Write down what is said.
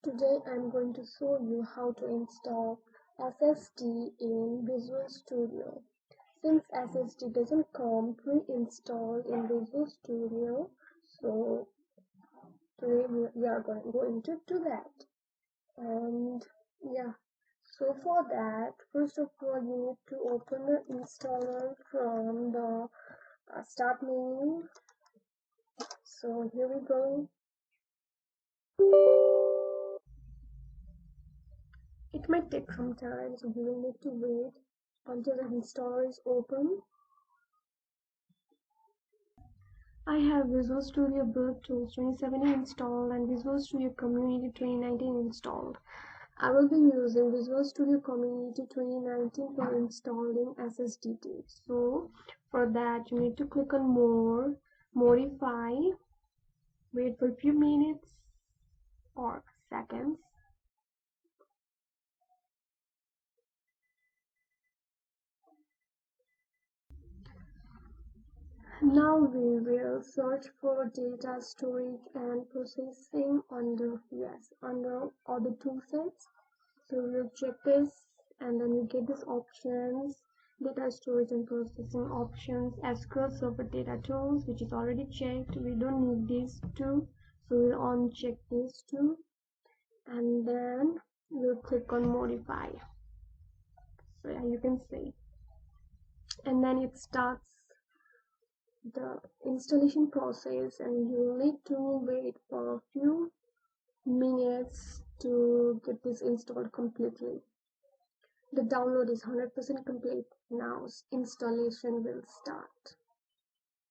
Today I'm going to show you how to install SSD in Visual Studio. Since SSD doesn't come pre-installed in Visual Studio, so today we are going to do that. And yeah, so for that, first of all, you need to open the installer from the start menu. So here we go. It might take some time, so you will need to wait until the installer is open. I have Visual Studio Build Tools 2017 installed and Visual Studio Community 2019 installed. I will be using Visual Studio Community 2019 for installing SSDT. So for that you need to click on More, Modify, wait for a few minutes or seconds. Now we will search for data storage and processing under other two sets. So we'll check this and then we get this options, data storage and processing options, SQL Server data tools, which is already checked. We don't need these two, so we'll uncheck these two and then we'll click on modify. So yeah, you can see, and then it starts the installation process and you need to wait for a few minutes to get this installed completely. The download is 100% complete. Now installation will start.